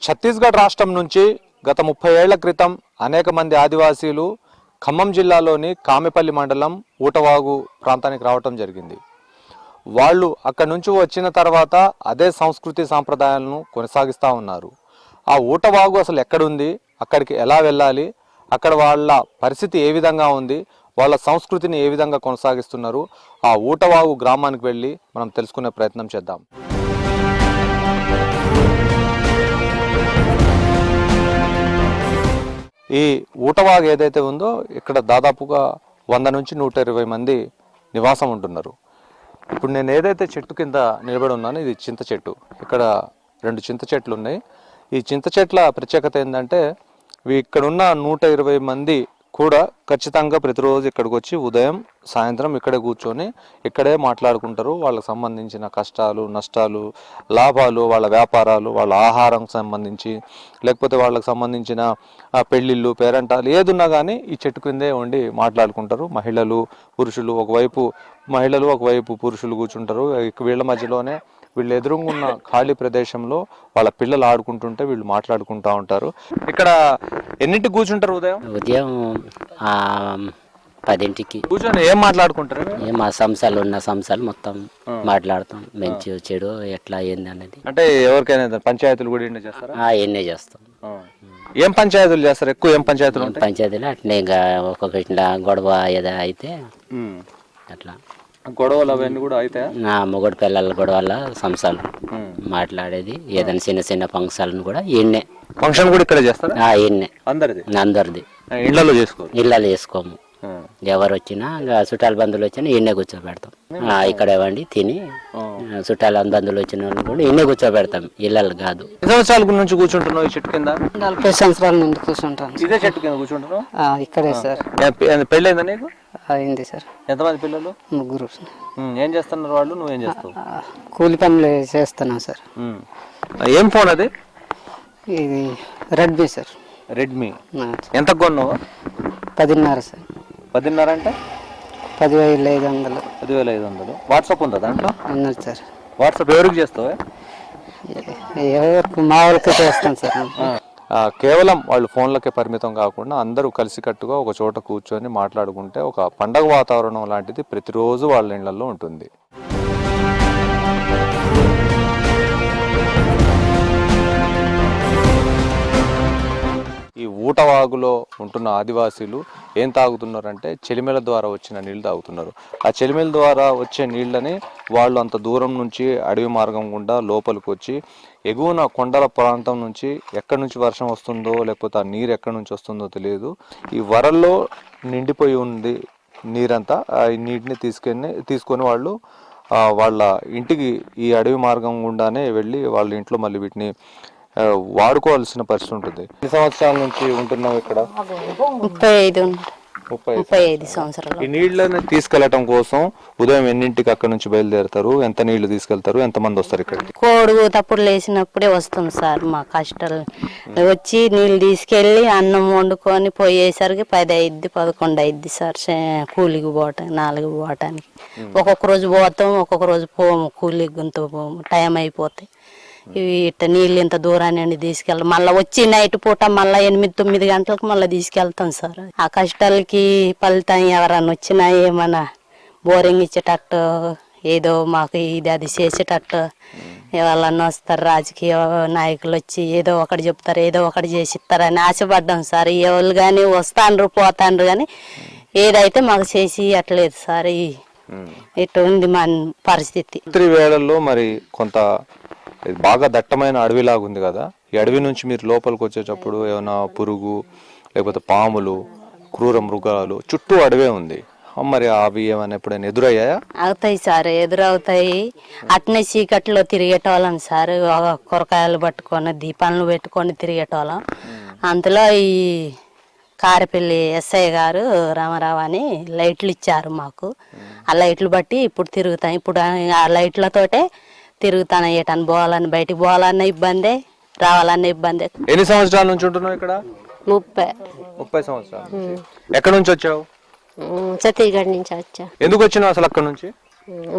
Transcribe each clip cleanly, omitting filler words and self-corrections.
ఛత్తీస్గఢ్ రాష్ట్రం నుంచి గత 30 ఏళ్ల క్రితం అనేక మంది ఆదివాసీలు ఖమ్మం జిల్లాలోని కామెపల్లి మండలం ఊటవాగు ప్రాంతానికి రావటం జరిగింది. వాళ్ళు అక్కడి నుంచి వచ్చిన తర్వాత అదే సంస్కృతి సాంప్రదాయాలను కొనసాగిస్తూ ఉన్నారు. ఆ ఊటవాగు అసలు ఎక్కడుంది, అక్కడికి ఎలా వెళ్ళాలి, అక్కడ వాళ్ళ పరిస్థితి ఏ విధంగా ఉంది, వాళ్ళ సంస్కృతిని ఏ విధంగా కొనసాగిస్తున్నారు, ఆ ఊటవాగు గ్రామానికి వెళ్ళి మనం తెలుసుకునే ప్రయత్నం చేద్దాం. ఈ ఊటవాగు ఏదైతే ఉందో ఇక్కడ దాదాపుగా 100 నుంచి 120 మంది నివాసం ఉంటున్నారు. ఇప్పుడు నేను ఏదైతే చెట్టు కింద నిలబడి ఉన్నానో ఇది చింత చెట్టు. ఇక్కడ 2 చింత చెట్లు ఉన్నాయి. ఈ చింత చెట్ల ప్రత్యేకత ఏంటంటే ఇక్కడున్న 120 మంది కూడా ఖచ్చితంగా ప్రతిరోజు ఇక్కడికి వచ్చి ఉదయం సాయంత్రం ఇక్కడే కూర్చొని ఇక్కడే మాట్లాడుకుంటారు. వాళ్ళకి సంబంధించిన కష్టాలు నష్టాలు లాభాలు, వాళ్ళ వ్యాపారాలు, వాళ్ళ ఆహారం సంబంధించి, లేకపోతే వాళ్ళకి సంబంధించిన పెళ్ళిళ్ళు పేరంటాలు ఏదున్నా కానీ ఈ చెట్టు కిందే ఉండి మాట్లాడుకుంటారు. మహిళలు పురుషులు, ఒకవైపు మహిళలు ఒకవైపు పురుషులు కూర్చుంటారు. వీళ్ళ మధ్యలోనే వీళ్ళు ఎదురుగున్న ఖాళీ ప్రదేశంలో వాళ్ళ పిల్లలు ఆడుకుంటుంటే వీళ్ళు మాట్లాడుకుంటూ ఉంటారు. ఇక్కడ ఎన్నింటికి కూర్చుంటారు? ఉదయం 10ంటికి కూర్చొని ఏం మాట్లాడుకుంటారు? మా సంస్థలు ఉన్న సంస్థలు మొత్తం మాట్లాడతాం. మంచి చెడు ఎట్లా ఏంది అనేది. అంటే ఎవరికైనా పంచాయతీలు కూడా చేస్తారా? ఎన్నే చేస్తాం. ఏం పంచాయతీలు చేస్తారు? ఎక్కువ ఏం పంచాయతీలు? పంచాయతీలు అట్లే ఇంకా ఒక్కొక్క ఇట్లా గొడవ ఏదో అయితే అట్లా గొడవలు అవన్నీ కూడా అయితే మొగడు పిల్లల గొడవల సంస్థలు మాట్లాడేది. ఏదైనా చిన్న చిన్న ఫంక్షన్లను కూడా ఎన్నే ఫంక్షన్ కూడా ఇక్కడ చేస్తారా? ఎన్నే అందరిది ఇళ్లలో చేసుకోము. ఎవరు వచ్చినా చుట్టాల బంధువులు వచ్చినా ఎన్నే కూర్చోబెడతాం. ఇక్కడ ఇవ్వండి తిని చుట్టాల బంధువులు వచ్చిన వాళ్ళు కూడా ఎన్నే కూర్చోబెడతాం, ఇళ్ళలు కాదు. సంవత్సరాల నుంచి కూర్చుంటున్నావు ఈ చెట్టు కింద? 40 సంవత్సరాల నుండి కూర్చుంటాను. ఇదే చెట్టు కింద కూర్చుంటున్నావు? ఇక్కడే సార్. పెళ్ళైందా నీకు? అయింది సార్. ఎంతమంది పిల్లలు? 3. ఏం చేస్తున్నారు వాళ్ళు? నువ్వేం చేస్తావు? కూలి పనులు చేస్తున్నా సార్. ఏం ఫోన్ అది? ఇది రెడ్మీ సార్. రెడ్మీ. ఎంత కొన్నావు? 10.5 సార్. 10.5 అంటే 10,500. 10,500. వాట్సాప్ ఉందా దాంట్లో? ఉన్నది సార్. వాట్సాప్ ఎవరికి చేస్తావా? ఎవరికి మా వాళ్ళకి చేస్తాను సార్. కేవలం వాళ్ళు ఫోన్లకే పరిమితం కాకుండా అందరూ కలిసికట్టుగా ఒక చోట కూర్చొని మాట్లాడుకుంటే ఒక పండగ వాతావరణం లాంటిది ప్రతిరోజు వాళ్ళ ఇళ్లలో ఉంటుంది. ఈ ఊటవాగులో ఉంటున్న ఆదివాసీలు ఏం తాగుతున్నారంటే చెలిమెల ద్వారా వచ్చిన నీళ్ళు తాగుతున్నారు. ఆ చెలిమెల ద్వారా వచ్చే నీళ్ళని వాళ్ళు అంత దూరం నుంచి అడవి మార్గం గుండా లోపలికి వచ్చి ఎగువన కొండల ప్రాంతం నుంచి ఎక్కడి నుంచి వర్షం వస్తుందో లేకపోతే ఆ నీరు ఎక్కడి నుంచి వస్తుందో తెలియదు. ఈ వరల్లో నిండిపోయి ఉంది నీరంతా. ఆ నీటిని తీసుకొని వాళ్ళు వాళ్ళ ఇంటికి ఈ అడవి మార్గం గుండానే వెళ్ళి వాళ్ళ ఇంట్లో మళ్ళీ వీటిని వాడుకోవాల్సిన పరిస్థితి ఉంటుంది. ఎన్ని సంవత్సరాల నుంచి ఉంటున్నావు ఇక్కడ? 35 సంవత్సరాలు. ఈ నీళ్ళని తీసుకెళ్లటం కోసం ఉదయం ఎన్నింటికి అక్కడ నుంచి బయలుదేరుతారు? ఎంత నీళ్లు తీసుకెళ్తారు? ఎంత మంది వస్తారు ఇక్కడికి? కోడుగు తప్పుడు లేచినప్పుడే వస్తుంది సార్. మా కష్టాలు వచ్చి నీళ్ళు తీసుకెళ్ళి అన్నం వండుకొని పోయేసరికి 10 అయింది 11 అయింది సార్. కూలికి పోవటానికి 4 పోవటానికి ఒక్కొక్క రోజు పోతాం, ఒక్కొక్క రోజు పోము. కూలికి గుంత టైం అయిపోతాయి. ఇవి ఇట్ట నీళ్ళు ఇంత దూరాన్ని తీసుకెళ్ళాం. మళ్ళీ వచ్చి నైట్ పూట మళ్ళీ 8-9 గంటలకు మళ్ళీ తీసుకెళ్తాం సార్. ఆ కష్టాలకి ఫలితం ఎవరన్నా వచ్చినా ఏమన్నా బోరింగ్ ఇచ్చేటట్టు ఏదో మాకు ఇది అది చేసేటట్టు ఎవరన్నా వస్తారు, రాజకీయ నాయకులు వచ్చి ఏదో ఒకటి చెప్తారు, ఏదో ఒకటి చేసిస్తారని ఆశపడ్డాం సార్. ఎవరు కానీ వస్తాండ్రు పోతాండ్రు కానీ ఏదైతే మాకు చేసి అట్లేదు సార్. ఇటు ఉంది మన పరిస్థితి. వేళల్లో మరి కొంత బాగా దట్టమైన అడవిలాగా ఉంది కదా, ఈ అడవి నుంచి మీరు లోపలికి వచ్చేటప్పుడు ఏమైనా పురుగు లేకపోతే పాములు, క్రూర మృగాలు చుట్టూ అడవే ఉంది, మరి అవి ఏమైనా ఎప్పుడైనా ఎదురయ్యాయా? అవుతాయి సార్, ఎదురవుతాయి. అట్నే చీకట్లో తిరిగేటోళ్ళం సార్. కూరగాయలు పట్టుకొని దీపాలను పెట్టుకొని తిరిగేటోళ్ళం. అంతలో ఈ కారపల్లి ఎస్ఐ గారు రామారావు అని లైట్లు ఇచ్చారు మాకు. ఆ లైట్లు బట్టి ఇప్పుడు తిరుగుతాం. ఇప్పుడు ఆ లైట్లతోటే తిరుగుతాను. ఏటాను పోవాలని, బయటికి పోవాలన్న ఇబ్బందే, రావాలన్న ఇబ్బందే. ఎన్ని సంవత్సరాల నుంచి ఉంటున్నావు ఇక్కడ? 30 సంవత్సరాలు. ఎక్కడి నుంచి వచ్చావు? ఛత్తీస్గఢ్ నుంచి వచ్చా. ఎందుకు వచ్చినావు అసలు అక్కడ నుంచి?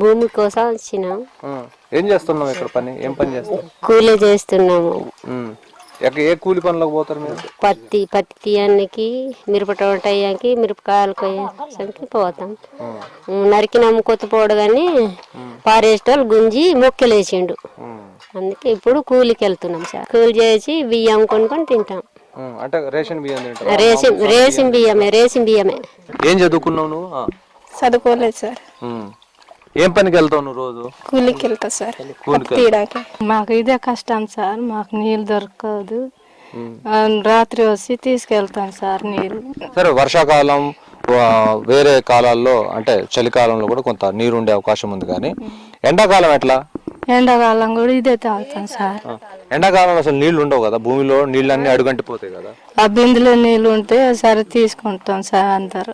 భూమి కోసం వచ్చినాం. ఏం చేస్తున్నావు ఇక్కడ? పని ఏం పని చేస్తావు? కూలీ చేస్తున్నాము. ఏ కూలి పనులకు పోతారు మీరు? పత్తి తీయడానికి, మిరప తోట వేయడానికి, మిరపకాయలు కొయ్యడానికి పోతాం. నరికినాము కొత్తపోడు కానీ పారేసేటోళ్ళు గుంజి మొక్కలేసిండు. అందుకే ఇప్పుడు కూలికి వెళ్తున్నాం సార్. కూలి చేసి బియ్యం కొనుక్కొని తింటాం. అంటే రేషన్ బియ్యం తింటారా? రేషన్ బియ్యమే. ఏం చదువుకున్నావు నువ్వు? చదువుకోలేదు సార్. ఏం పనికి వెళ్తావు నువ్వు రోజు? కూలికి వెళ్తా సార్. తీయడానికి మాకు ఇదే కష్టం సార్. మాకు నీళ్ళు దొరకదు. రాత్రి వచ్చి తీసుకెళ్తాం సార్ నీళ్ళు. సరే, వర్షాకాలం వేరే కాలాల్లో అంటే చలికాలంలో కూడా కొంత నీరు ఉండే అవకాశం ఉంది, కానీ ఎండాకాలం ఎట్లా? ఎండాకాలం కూడా ఇదే తాగుతాం సార్. ఎండాకాలంలో అసలు నీళ్లు ఉండవు కదా, భూమిలో నీళ్ళన్నీ అడుగంటిపోతాయి కదా. ఆ బిందులో నీళ్ళు ఉంటే సరే తీసుకుంటాం సార్ అందరు.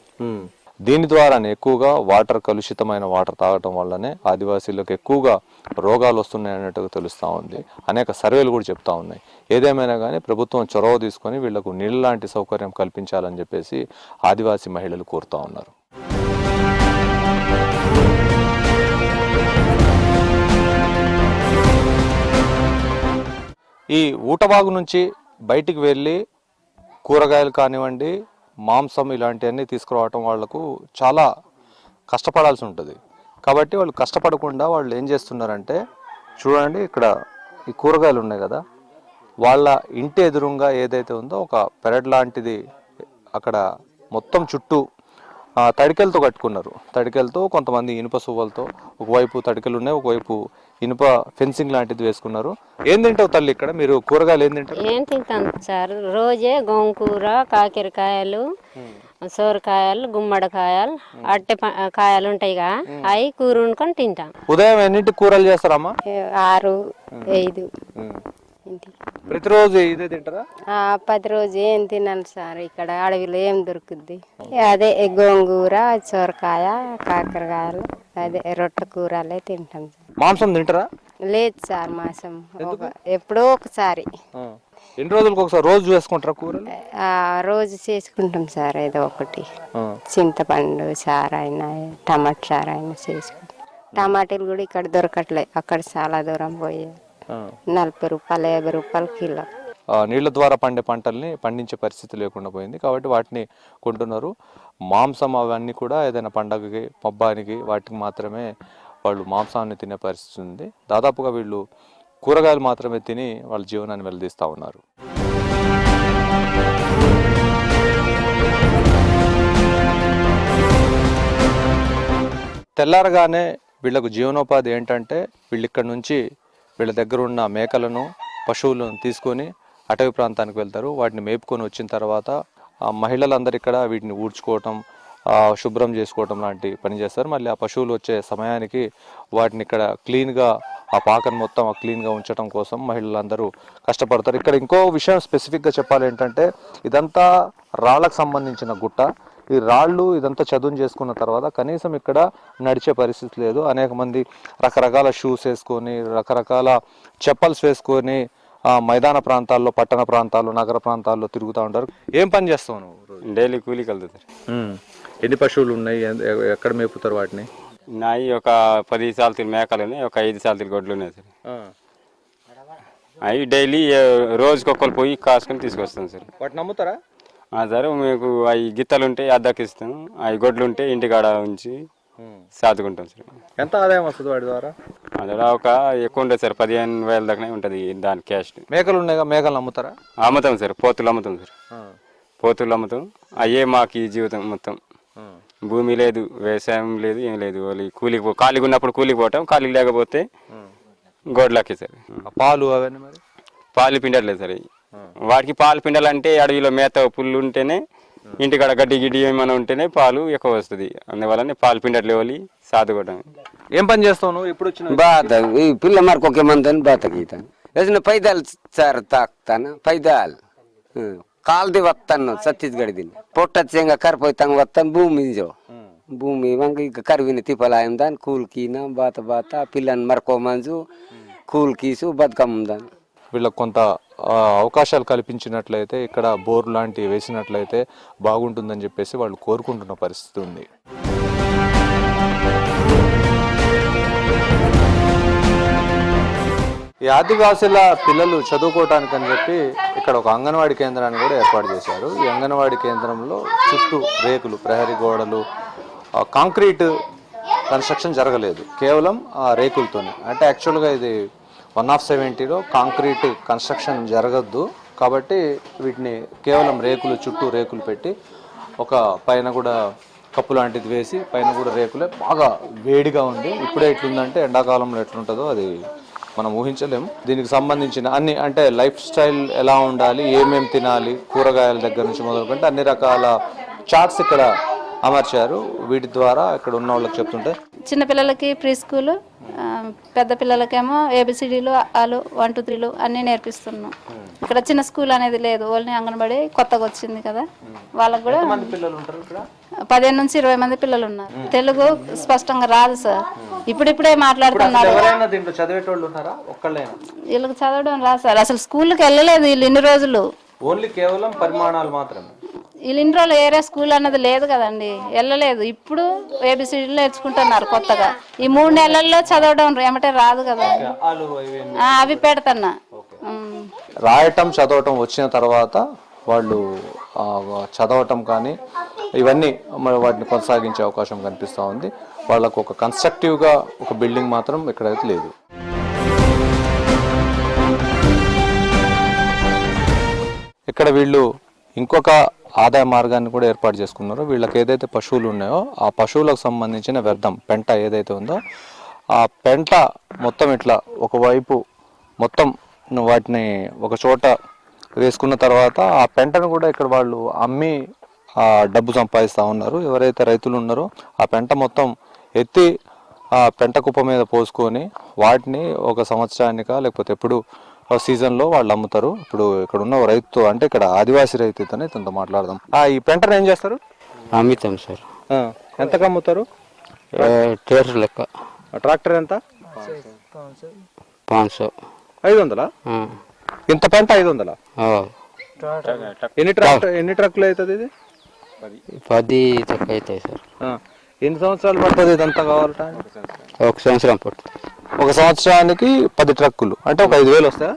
దీని ద్వారానే ఎక్కువగా వాటర్, కలుషితమైన వాటర్ తాగటం వల్లనే ఆదివాసీలకు ఎక్కువగా రోగాలు వస్తున్నాయి అన్నట్టుగా తెలుస్తూ ఉంది. అనేక సర్వేలు కూడా చెప్తా ఉన్నాయి. ఏదేమైనా కానీ ప్రభుత్వం చొరవ తీసుకొని వీళ్లకు నీళ్ళ లాంటి సౌకర్యం కల్పించాలని చెప్పేసి ఆదివాసీ మహిళలు కోరుతా ఉన్నారు. ఈ ఊటవాగు నుంచి బయటికి వెళ్ళి కూరగాయలు కానివ్వండి, మాంసం ఇలాంటివన్నీ తీసుకురావటం వాళ్లకు చాలా కష్టపడాల్సి ఉంటుంది. కాబట్టి వాళ్ళు కష్టపడకుండా వాళ్ళు ఏం చేస్తున్నారంటే, చూడండి ఇక్కడ ఈ కూరగాయలు ఉన్నాయి కదా, వాళ్ళ ఇంటి ఎదురుగా ఏదైతే ఉందో ఒక పెరడ్ లాంటిది అక్కడ మొత్తం చుట్టూ తడికెలతో కట్టుకున్నారు. తడికెలతో కొంతమంది ఇనుప సువ్వలతో, ఒకవైపు తడికెలు ఉన్నాయి, ఒకవైపు ఇనుప ఫెన్సింగ్ లాంటిది వేసుకున్నారు. ఏం తింటావు తల్లి ఇక్కడ? మీరు కూరగాయలు ఏం తింటారు? ఏం తింటాం సార్? రోజే గోంగూర, కాకరకాయలు, సోరకాయలు, గుమ్మడికాయలు, అట్టె కాయలు ఉంటాయిగా, అవి కూర వండుకొని తింటాం. ఉదయం ఎన్నింటి కూరలు చేస్తారమ్మా? 6, 5. ప్రతిరోజు ఇదే తింటారా? 10 రోజు ఏం తినాలి సార్? ఇక్కడ అడవిలో ఏం దొరుకుద్ది? అదే గోంగూర, సొరకాయ, కాకరకాయలు, అదే రొట్టె కూరలే తింటాం సార్. మాంసం తింటారా? లేదు సార్, మాంసం ఎప్పుడో ఒకసారి. ఎన్ని రోజులకు ఒకసారి? రోజు చేసుకుంటారా కూరలు? రోజు చేసుకుంటాం సార్. ఏదో ఒకటి, చింతపండు చారు అయినా, టమాటా చారు అయినా చేసుకుంటాం. టమాటాలు కూడా ఇక్కడ దొరకట్లేదు, అక్కడ చాలా దూరం పోయే 40 రూపాయలు, 50 రూపాయలు కిలో. నీళ్ల ద్వారా పండే పంటల్ని పండించే పరిస్థితి లేకుండా పోయింది, కాబట్టి వాటిని కొంటున్నారు. మాంసం అవన్నీ కూడా ఏదైనా పండగకి, పబ్బానికి వాటికి మాత్రమే వాళ్ళు మాంసాన్ని తినే పరిస్థితి ఉంది. దాదాపుగా వీళ్ళు కూరగాయలు మాత్రమే తిని వాళ్ళ జీవనాన్ని వెల్లదీస్తూ ఉన్నారు. తెల్లారగానే వీళ్ళకు జీవనోపాధి ఏంటంటే, వీళ్ళు ఇక్కడ నుంచి వీళ్ళ దగ్గర ఉన్న మేకలను, పశువులను తీసుకొని అటవీ ప్రాంతానికి వెళ్తారు. వాటిని మేపుకొని వచ్చిన తర్వాత మహిళలందరూ ఇక్కడ వీటిని ఊడ్చుకోవటం, శుభ్రం చేసుకోవటం లాంటి పని చేస్తారు. మళ్ళీ ఆ పశువులు వచ్చే సమయానికి వాటిని ఇక్కడ క్లీన్గా, ఆ పాకను మొత్తం క్లీన్గా ఉంచడం కోసం మహిళలందరూ కష్టపడతారు. ఇక్కడ ఇంకో విషయం స్పెసిఫిక్గా చెప్పాలి ఏంటంటే, ఇదంతా రాళ్ళకు సంబంధించిన గుట్ట. ఈ రాళ్ళు ఇదంతా చదును చేసుకున్న తర్వాత కనీసం ఇక్కడ నడిచే పరిస్థితి లేదు. అనేక మంది రకరకాల షూస్ వేసుకొని, రకరకాల చెప్పల్స్ వేసుకొని మైదాన ప్రాంతాల్లో, పట్టణ ప్రాంతాల్లో, నగర ప్రాంతాల్లో తిరుగుతూ ఉంటారు. ఏం పని చేస్తావు నువ్వు? డైలీ కూలికి వెళ్తారు. ఎన్ని పశువులు ఉన్నాయి? ఎక్కడ మేపుతారు వాటిని? నాయి ఒక 10 సార్లు మేకలు ఉన్నాయి, ఒక 5 సార్లు గొడ్లు ఉన్నాయి సార్. అవి డైలీ రోజుకొకరు పోయి కాసుకొని తీసుకొస్తాం సార్. వాటిని నమ్ముతారా? సార్ మీకు అవి గిత్తలు ఉంటే అద్దెకి ఇస్తాం, అవి గొడ్లు ఉంటే ఇంటికాడ ఉంచి సాదుకుంటాం సార్. ఎంత ఆదాయం వస్తుంది వాటి ద్వారా? అలా ఒక ఎక్కువ ఉంటుంది సార్, 15,000 దాకానే ఉంటుంది దాని క్యాష్. మేకలు ఉన్నాయి, మేకలు అమ్ముతారా? అమ్ముతాం సార్, పోతులు అమ్ముతాం సార్. పోతులు అమ్ముతాం. అయ్యే మాకు ఈ జీవితం మొత్తం. భూమి లేదు, వ్యవసాయం లేదు, ఏం లేదు. వాళ్ళు కూలికి ఖాళీగా ఉన్నప్పుడు కూలికి పోవటం, ఖాళీ లేకపోతే గోడ్లకి సార్. పాలు అవన్నీ మరి పాలు పిండట్లేదు సార్. వాటికి పాలు పిండాలంటే అడవిలో మేత పుల్లు ఉంటేనే, ఇంటికాడ గడ్డి గిడ్డి ఏమైనా ఉంటేనే పాలు ఎక్కువ వస్తుంది. అందువల్ల పాలు పిండట్లే వాళ్ళు సాదుకోవటం. ఏం పని చేస్తావు నువ్వు? ఇప్పుడు వచ్చిన బాత ఈ పిల్ల మరొక మందని బాత గీతాను వేసిన పైదాలు సార్ తాకుతాను. పైదాలు కాల్ది వస్తాను ఛత్తీస్గఢ్ దిని పొట్టచ్చేంగా కరిపోతాను వస్తాను భూమి వంక ఇక కరివిన తిప్పలాయం దాని కూల్కినా బాత బాత పిల్లని మరొక మంజు కూల్కీసు బతుకమ్మ దాని. వీళ్ళకి కొంత అవకాశాలు కల్పించినట్లయితే, ఇక్కడ బోర్ లాంటివి వేసినట్లయితే బాగుంటుందని చెప్పేసి వాళ్ళు కోరుకుంటున్న పరిస్థితి ఉంది. ఈ ఆదివాసీల పిల్లలు చదువుకోవటానికి అని చెప్పి ఇక్కడ ఒక అంగన్వాడీ కేంద్రాన్ని కూడా ఏర్పాటు చేశారు. ఈ అంగన్వాడీ కేంద్రంలో చుట్టూ రేకులు, ప్రహరీ గోడలు, కాంక్రీట్ కన్స్ట్రక్షన్ జరగలేదు, కేవలం రేకులతోనే. అంటే యాక్చువల్గా ఇది 1/70లో కాంక్రీట్ కన్స్ట్రక్షన్ జరగద్దు కాబట్టి వీటిని కేవలం రేకులు, చుట్టూ రేకులు పెట్టి ఒక పైన కూడా కప్పు లాంటిది వేసి పైన కూడా రేకులే. బాగా వేడిగా ఉంది. ఇప్పుడే ఎట్లుందంటే ఎండాకాలంలో ఎట్లుంటుందో అది మనం ఊహించలేము. దీనికి సంబంధించిన అన్ని అంటే లైఫ్ స్టైల్ ఎలా ఉండాలి, ఏమేమి తినాలి, కూరగాయల దగ్గర నుంచి మొదలుకుంటే అన్ని రకాల చార్ట్స్ ఇక్కడ అమర్చారు. వీటి ద్వారా ఇక్కడ ఉన్న వాళ్ళకి చెప్తుంటే చిన్నపిల్లలకి ప్రీ స్కూలు, పెద్ద పిల్లలకేమో ఏబిసిడీలు, ఆలు 1 2 3లు అన్నీ నేర్పిస్తున్నాం. ఇక్కడ చిన్న స్కూల్ అనేది లేదు, ఓన్లీ అంగన్వాడీ కొత్తగా వచ్చింది కదా, వాళ్ళకు కూడా 15 నుంచి 20 మంది పిల్లలు ఉన్నారు. తెలుగు స్పష్టంగా రాదు సార్, ఇప్పుడిప్పుడే మాట్లాడుతున్నారు. వీళ్ళకి చదవడం రాదు సార్, అసలు స్కూల్కి వెళ్ళలేదు వీళ్ళు ఇన్ని రోజులు. ఓన్లీ కేవలం పరిమాణాలు మాత్రమే. వీళ్ళు ఇన్ని రోజులు ఏరియా స్కూల్ అన్నది లేదు కదండి, వెళ్ళలేదు. ఇప్పుడు ఏబిసిడీలు నేర్చుకుంటున్నారు కొత్తగా. ఈ 3 నెలల్లో చదవడం ఏమంటే రాదు కదా, అవి పెడతన్నా. రాయటం చదవటం వచ్చిన తర్వాత వాళ్ళు చదవటం కానీ ఇవన్నీ వాటిని కొనసాగించే అవకాశం కనిపిస్తూ ఉంది. వాళ్ళకు ఒక కన్స్ట్రక్టివ్గా ఒక బిల్డింగ్ మాత్రం ఇక్కడైతే లేదు. ఇక్కడ వీళ్ళు ఇంకొక ఆదాయ మార్గాన్ని కూడా ఏర్పాటు చేసుకున్నారు. వీళ్ళకి ఏదైతే పశువులు ఉన్నాయో ఆ పశువులకు సంబంధించిన వ్యర్థం పెంట ఏదైతే ఉందో ఆ పెంట మొత్తం ఇట్లా ఒకవైపు మొత్తం వాటిని ఒక చోట వేసుకున్న తర్వాత ఆ పెంటను కూడా ఇక్కడ వాళ్ళు అమ్మి ఆ డబ్బు సంపాదిస్తూ ఉన్నారు. ఎవరైతే రైతులు ఉన్నారో ఆ పెంట మొత్తం ఎత్తి ఆ పెంట కుప్ప మీద పోసుకొని వాటిని ఒక సంవత్సరానిక లేకపోతే ఎప్పుడు సీజన్లో వాళ్ళు అమ్ముతారు. ఇప్పుడు ఇక్కడ ఉన్న రైతు అంటే ఇక్కడ ఆదివాసీ రైతుతోనే తనతో మాట్లాడదాం. ఈ పెంటను ఏం చేస్తారు? అమ్ముతాం సార్. ఎంతకు అమ్ముతారు? టేర్ లెక్క. ట్రాక్టర్ ఎంత? 500. 500? ఇంత పెంట 500? ఎన్ని ట్రక్కులు అవుతుంది ఇది? 10 తక్కువ అవుతాయి సార్. ఎన్ని సంవత్సరాలు పడుతుంది ఇదంతా కావాలట? 1 సంవత్సరం పడుతుంది. 1 సంవత్సరానికి 10 ట్రక్కులు అంటే ఒక 5,000 వస్తాయా?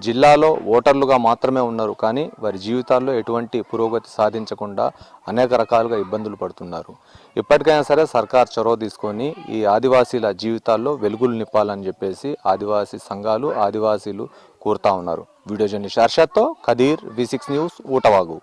జిల్లాలో ఓటర్లుగా మాత్రమే ఉన్నారు, కానీ వారి జీవితాల్లో ఎటువంటి పురోగతి సాధించకుండా అనేక రకాలుగా ఇబ్బందులు పడుతున్నారు. ఇప్పటికైనా సరే సర్కార్ చొరవ తీసుకొని ఈ ఆదివాసీల జీవితాల్లో వెలుగులు నింపాలని చెప్పేసి ఆదివాసీ సంఘాలు, ఆదివాసీలు కోరుతా ఉన్నారు. వీడియో జర్నలిస్ట్ అర్షద్తో ఖదీర్, V6 న్యూస్, ఊటవాగు.